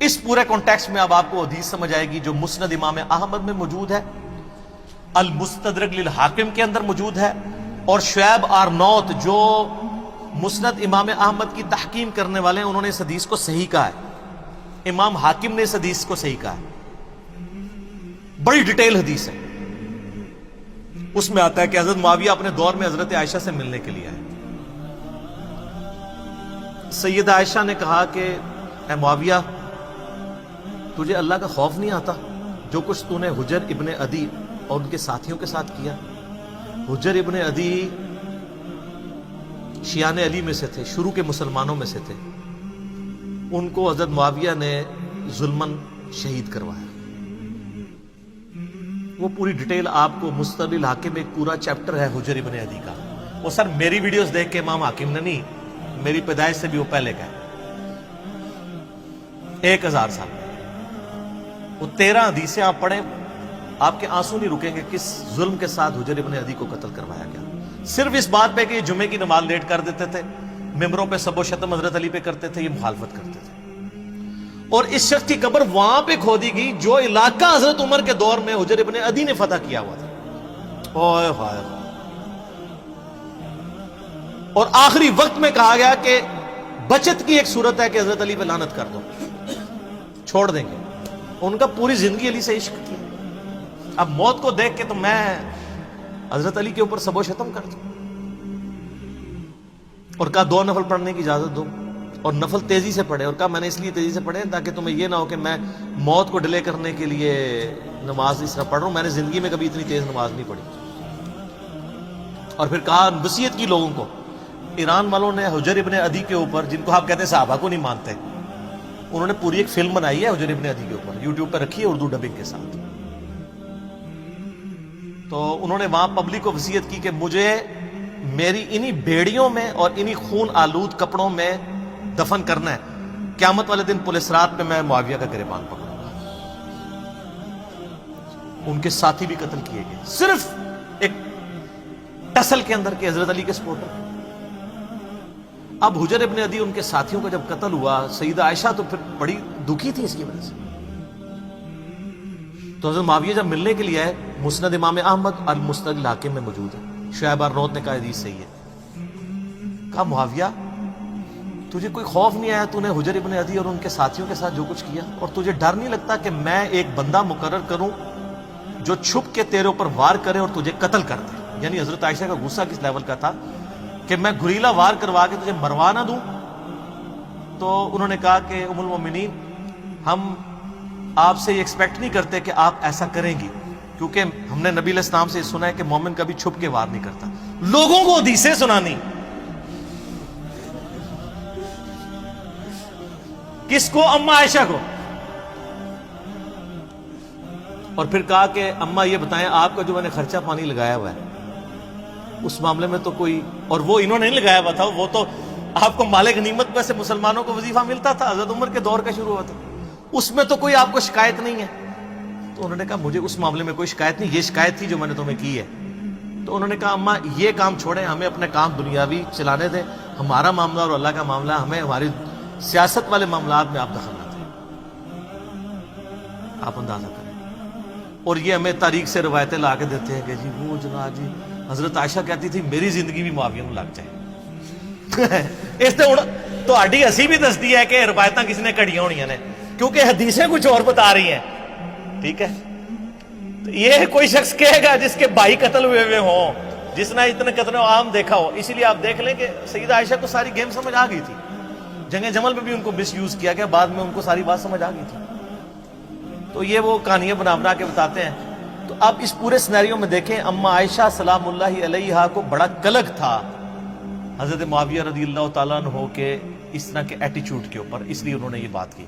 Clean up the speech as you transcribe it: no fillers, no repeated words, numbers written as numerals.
اس پورے کانٹیکسٹ میں اب آپ کو حدیث سمجھ آئے گی جو مسند امام احمد میں موجود ہے، المستدرک للحاکم کے اندر موجود ہے، اور شعیب آرنوت جو مسند امام احمد کی تحکیم کرنے والے ہیں، انہوں نے اس حدیث کو صحیح کہا ہے، امام حاکم نے اس حدیث کو صحیح کہا ہے، بڑی ڈیٹیل حدیث ہے۔ اس میں آتا ہے کہ حضرت معاویہ اپنے دور میں حضرت عائشہ سے ملنے کے لیے آئے۔ سیدہ عائشہ نے کہا کہ اے معاویہ، تجھے اللہ کا خوف نہیں آتا جو کچھ تو نے حجر ابن عدی اور ان کے ساتھیوں کے ساتھ کیا؟ حجر ابن عدی شیعان علی میں سے تھے، شروع کے مسلمانوں میں سے تھے، ان کو حضرت معاویہ نے ظلماً شہید کروایا۔ وہ پوری ڈیٹیل آپ کو مستدرک الحاکم میں ایک پورا چیپٹر ہے حجر ابن عدی کا۔ وہ سر میری ویڈیوز دیکھ کے امام حاکم نے نہیں، میری پیدائش سے بھی وہ پہلے کا ہے، 1000 سال۔ وہ 13 حدیثیں آپ پڑھیں، آپ کے آنسو نہیں رکیں گے کس ظلم کے ساتھ حجر ابن عدی کو قتل کروایا گیا، صرف اس بات پہ کہ یہ جمعے کی نماز لیٹ کر دیتے تھے، ممبروں پہ سب و شتم حضرت علی پہ کرتے تھے، یہ مخالفت کرتے تھے۔ اور اس شخص کی قبر وہاں پہ کھودی گئی جو علاقہ حضرت عمر کے دور میں حجر ابن عدی نے فتح کیا ہوا تھا۔ اوئے ہوئے۔ اور آخری وقت میں کہا گیا کہ بچت کی ایک صورت ہے کہ حضرت علی پہ لعنت کر دو، چھوڑ دیں گے۔ ان کا پوری زندگی علی سے عشق کی، اب موت کو دیکھ کے تو میں حضرت علی کے اوپر سب و شتم کر دوں۔ اور کہا 2 نفل پڑھنے کی اجازت دو، اور نفل تیزی سے پڑھے، اور کہا میں نے اس لیے تیزی سے پڑھے تاکہ تمہیں یہ نہ ہو کہ میں موت کو ڈیلے کرنے کے لیے نماز اس طرح پڑھ رہا ہوں، میں نے زندگی میں کبھی اتنی تیز نماز نہیں پڑھی۔ اور پھر کہا وصیت کی لوگوں کو، ایران والوں نے حجر ابن عدی کے اوپر، جن کو آپ کہتے ہیں صحابہ کو نہیں مانتے، انہوں نے پوری ایک فلم بنائی ہے حجر ابن عدی کے اوپر، یوٹیوب پہ رکھی ہے اردو ڈبنگ کے ساتھ۔ تو انہوں نے وہاں پبلک کو وصیت کی کہ مجھے میری انہی بیڑیوں میں اور انہی خون آلود کپڑوں میں دفن کرنا ہے، قیامت والے دن پولیس رات پہ میں معاویہ کا گریبان پکڑوں گا۔ ان کے ساتھی بھی قتل کیے گئے، صرف ایک ٹسل کے اندر کے حضرت علی کے سپورٹر۔ اب حجر ابن عدی ان کے ساتھیوں کا جب قتل ہوا، سیدہ عائشہ تو پھر بڑی دکھی تھی اس کی وجہ سے۔ تو حضرت معاویہ جب ملنے کے لیے آئے، مسند امام احمد المستدرک الحاکم میں موجود ہے، شعیب آرنوت نے کہا حدیث صحیح ہے۔ کہا معاویہ، تجھے کوئی خوف نہیں آیا؟ تو نے حجر ابن عدی اور ان کے ساتھیوں کے ساتھ جو کچھ کیا، اور تجھے ڈر نہیں لگتا کہ میں ایک بندہ مقرر کروں جو چھپ کے تیرے اوپر وار کرے اور تجھے قتل کر دے؟ یعنی حضرت عائشہ کا غصہ کس لیول کا تھا کہ میں گریلا وار کروا کے تجھے مروا نہ دوں۔ تو انہوں نے کہا کہ ام المومنین، ہم آپ سے یہ ایکسپیکٹ نہیں کرتے کہ آپ ایسا کریں گی، کیونکہ ہم نے نبی علیہ السلام سے یہ سنا ہے کہ مومن کبھی چھپ کے وار نہیں کرتا۔ لوگوں کو حدیثیں سنانی، کس کو؟ اما عائشہ کو۔ اور پھر کہا کہ اما یہ بتائیں، آپ کا جو میں نے خرچہ پانی لگایا ہوا ہے اس معاملے میں تو کوئی، اور وہ انہوں نے نہیں لگایا ہوا تھا، وہ تو آپ کو مال غنیمت میں سے مسلمانوں کو وظیفہ ملتا تھا، حضرت عمر کے دور کا شروع ہوا تھا، اس میں تو کوئی آپ کو شکایت نہیں ہے۔ تو انہوں نے کہا مجھے اس معاملے میں کوئی شکایت نہیں، یہ شکایت تھی جو میں نے تمہیں کی ہے۔ تو انہوں نے کہا اما یہ کام چھوڑیں، ہمیں اپنے کام دنیاوی چلانے دیں، ہمارا معاملہ اور اللہ کا معاملہ، ہمیں ہماری سیاست والے معاملات میں آپ دخل نہ دیں۔ آپ اندازہ کریں۔ اور یہ ہمیں تاریخ سے روایتیں لا کے دیتے ہیں کہ جی وہ جناب جی حضرت عائشہ کہتی تھی میری زندگی بھی معاویہ میں لگ جائے۔ اس نے تو ہڈی ہسی بھی دستی ہے کہ روایتاں کسی نے کڑیاں ہونی نے، کیونکہ حدیثیں کچھ اور بتا رہی ہیں۔ ٹھیک ہے، تو یہ کوئی شخص کہے گا جس کے بھائی قتل ہوئے ہوں، جس نے اتنے قتل عام دیکھا ہو۔ اسی لیے آپ دیکھ لیں کہ سیدہ عائشہ کو ساری گیم سمجھ آ گئی تھی، جنگ جمل میں بھی ان کو مس یوز کیا گیا، بعد میں ان کو ساری بات سمجھ آ گئی تھی۔ تو یہ وہ کہانیاں بنا کے بتاتے ہیں۔ تو اب اس پورے سینیریو میں دیکھیں، اما عائشہ سلام اللہ علیہا کو بڑا کلک تھا حضرت معاویہ رضی اللہ تعالیٰ عنہ کے اس طرح کے ایٹیچیوڈ کے اوپر، اس لیے انہوں نے یہ بات کی۔